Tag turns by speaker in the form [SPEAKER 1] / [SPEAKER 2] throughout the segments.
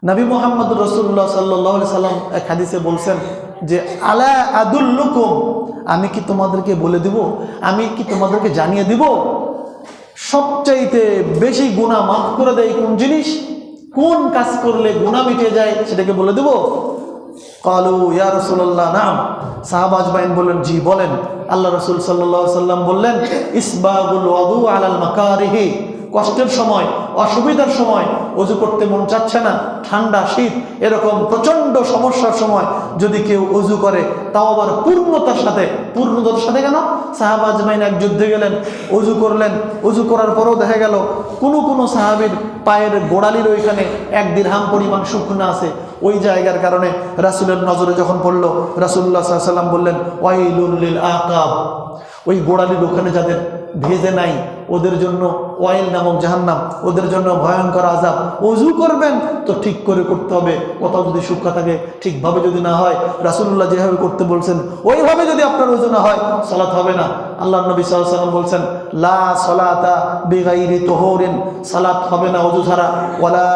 [SPEAKER 1] নবী মুহাম্মদ রাসূলুল্লাহ সাল্লাল্লাহু আলাইহি সাল্লাম এক হাদিসে বলছেন যে আলা আদুল্লুকুম, আমি কি তোমাদেরকে বলে দিব, আমি কি তোমাদেরকে জানিয়ে দিব সবচাইতে বেশি গুনাহ মাফ করে দেয় কোন জিনিস, কোন কাজ করলে গুনাহ মিটে যায়, সেটাকে বলে দেব। ক্বালু ইয়া রাসূলুল্লাহ নাম, সাহাবা আজমাইন বললেন জি বলেন। আল্লাহ রাসূল সাল্লাল্লাহু আলাইহি সাল্লাম বললেন ইসবাগুল ওযু আলাল মাকারিহি, কষ্টের সময় অসুবিধার সময় ওযু করতে মন চাচ্ছে না, ঠান্ডা শীত এরকম প্রচণ্ড সমস্যার সময় যদি কেউ ওযু করে, তাও আবার পূর্ণতার সাথে। পূর্ণতার সাথে কেন? সাহাবা আজমাইন এক যুদ্ধে গেলেন, ওযু করলেন, ওযু করার পরেও দেখা গেল কোনো সাহাবীর পায়ের গোড়ালির ওইখানে 1 দিরহাম পরিমাণ শুকনা আছে। ওই জায়গার কারণে রাসূলের নজরে যখন পড়ল, রাসূলুল্লাহ সাল্লাল্লাহু আলাইহি সাল্লাম বললেন ওয়াইলুল লিল আকাব, ওই গোড়ালির ওখানে যাদের ভেজে নাই ওদের জন্য ওয়াইল নামক জাহান্নাম, ওদের জন্য ভয়ঙ্কর আযাব। ওযু করবেন তো ঠিক করে করতে হবে, কোথাও যদি শুকনা থাকে ঠিকভাবে যদি না হয়, রাসূলুল্লাহ যেভাবে করতে বলছেন ওইভাবে যদি আপনার ওযু না হয় সালাত হবে না। আল্লাহর নবী সাল্লাল্লাহু আলাইহি ওয়াসাল্লাম বলছেন লা সালাতা বিগাইরি তুহুরিন, সালাত হবে না ওযু ছাড়া। ওয়ালা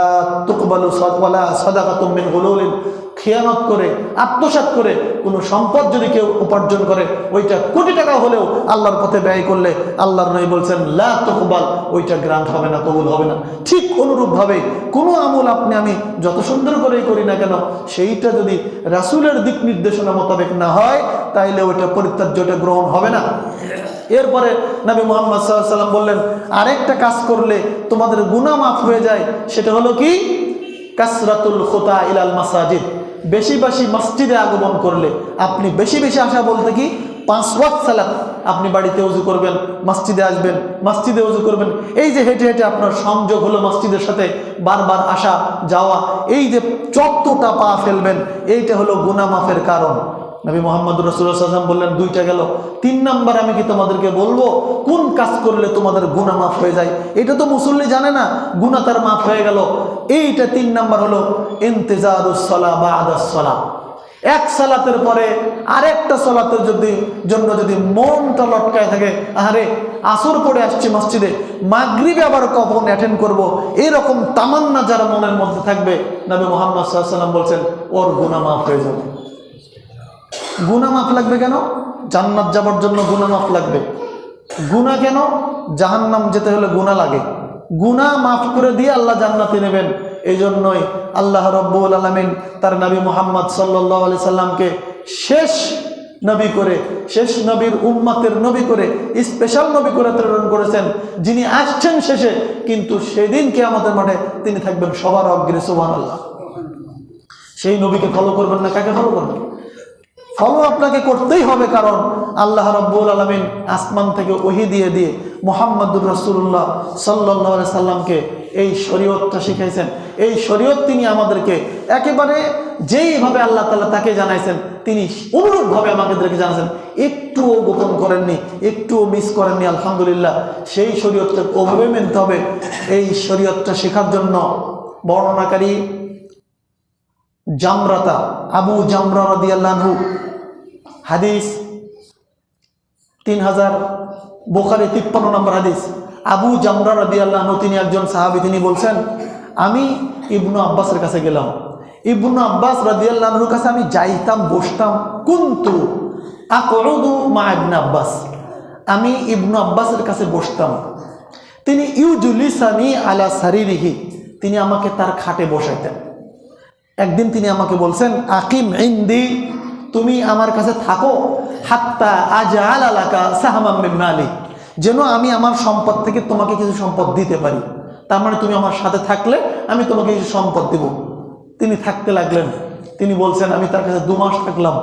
[SPEAKER 1] তুকবালু ওয়ালা সাদাকাতুম মিন গুলুলিন, খেয়ানত করে আত্মসাৎ করে কোনো সম্পদ যদি কেউ উপার্জন করে, ওইটা কোটি টাকা হলেও আল্লাহর পথে ব্যয় করলে আল্লাহর নবী বলছেন লা তুকবাল, ওইটা গ্রান্ট হবে না, কবুল হবে না। ঠিক অনুরূপভাবে কোনো আমল আপনি আমি যত সুন্দর করেই করি না কেন, সেইটা যদি রাসূলের দিক নির্দেশনা মোতাবেক না হয় তাইলে ওইটা পরিত্যাজ্য, ওইটা গ্রহণ হবে না। এরপরে নবী মুহাম্মদ সাল্লাল্লাহু আলাইহি ওয়াসাল্লাম বললেন আরেকটা কাজ করলে তোমাদের গুনাহ মাফ হয়ে যায়, সেটা হলো কি? কাসরাতুল খুতা ইলাল মাসাজিদ, বেশি বেশি মসজিদে আগমন করলে। আপনি বেশি বেশি আসা বলতে কি? 5 ওয়াক্ত সালাত আপনি বাড়িতে ওযু করবেন, মসজিদে আসবেন, মসজিদে ওযু করবেন। এই যে হেঁটে হেঁটে আপনার সংযোগ হলো মসজিদের সাথে, বারবার আসা যাওয়া, এই যে যতটা পা ফেলবেন, এইটা হলো গুনাহ মাফের কারণ। নবী মুহাম্মদ রাসূলুল্লাহ সাল্লাল্লাহু আলাইহি ওয়াসাল্লাম বললেন 2টা গেল, 3 নাম্বার আমি কি তোমাদেরকে বলবো কোন কাজ করলে তোমাদের গুনাহ মাফ হয়ে যায়? এটা তো মুসল্লি জানে না, গুনাহ তার মাফ হয়ে গেল। এইটা 3 নাম্বার হলো ইন্তিজারুস সালাহ বা'দাস সালাহ, এক সালাতের পরে আরেকটা সালাতের জন্য যদি মনটা লটকায় থাকে, আরে আসর পড়ে আসছে মসজিদে, মাগরিবে আবার কখন অ্যাটেন্ড করব, এরকম তামান্না যার মনের মধ্যে থাকবে, নবী মুহাম্মদ সাল্লাল্লাহু আলাইহি ওয়াসাল্লাম বলছেন ওর গুনাহ মাফ হয়ে যাবে। গুনাহ মাফ লাগবে কেন? জান্নাত যাবার জন্য গুনাহ মাফ লাগবে। গুনাহ কেন? জাহান্নাম যেতে হলে গুনাহ লাগে। গুনাহ মাফ করে দিয়ে আল্লাহ জান্নাতে নেবেন। এই জন্যই আল্লাহ রাব্বুল আলামিন তার নবী মুহাম্মদ সাল্লাল্লাহু আলাইহি সাল্লামকে শেষ নবী করে, শেষ নবীর উম্মতের নবী করে, স্পেশাল নবী করে প্রেরণ করেছেন, যিনি আসছেন শেষে, কিন্তু সেদিন কিয়ামতের মাঠে তিনি থাকবেন সবার অগ্রে। সুবহানাল্লাহ। সেই নবীকে ফলো করবেন না, কাকে ফলো করবেন? ফলো আপনাকে করতেই হবে, কারণ আল্লাহ রাব্বুল আলামিন আসমান থেকে ওহী দিয়ে দিয়ে মুহাম্মদুর রাসূলুল্লাহ সাল্লাল্লাহু আলাইহি সাল্লামকে এই শরীয়তটা শিখাইছেন। এই শরীয়ত তিনি আমাদেরকে একেবারে যেইভাবে আল্লাহ তাআলা তাকে জানাইছেন, তিনি অনুরূপভাবে আমাদেরকে জানাইছেন। একটুও গোপন করেননি, একটুও মিস করেননি। আলহামদুলিল্লাহ। সেই শরীয়তটা ওভাবে মানতে হবে। এই শরীয়তটা শেখার জন্য বর্ণনাকারী জামরাতা, আবু জামরা রাদিয়াল্লাহু আনহু, হাদিস 3000, বুখারী 53 নম্বর হাদিস। আবু জামরা রাদিয়াল্লাহু আনহু তিনি একজন সাহাবী। তিনি বলছেন আমি ইবনু আব্বাসের কাছে গেলাম। ইবনু আব্বাস রাদিয়াল্লাহু আনহুর কাছে আমি যাইতাম, বসতাম। কুনতু আকুদু মা ইবনে আব্বাস, আমি ইবনু আব্বাসের কাছে বসতাম। তিনি ইউজলিসানি আলা সারিরিহি, তিনি আমাকে তার খাটে বসাইতেন। একদিন তিনি আমাকে বলছেন আকিম ইনদি, তুমি আমার কাছে থাকো, হাত্তা আজআল লাকা সাহমান মিন মালি, যেন আমি আমার সম্পদ থেকে তোমাকে কিছু সম্পদ দিতে পারি। তার মানে তুমি আমার সাথে থাকলে আমি তোমাকে কিছু সম্পদ দেব। তিনি থাকতে লাগলেন। তিনি বলছেন আমি তার কাছে 2 মাস থাকলাম।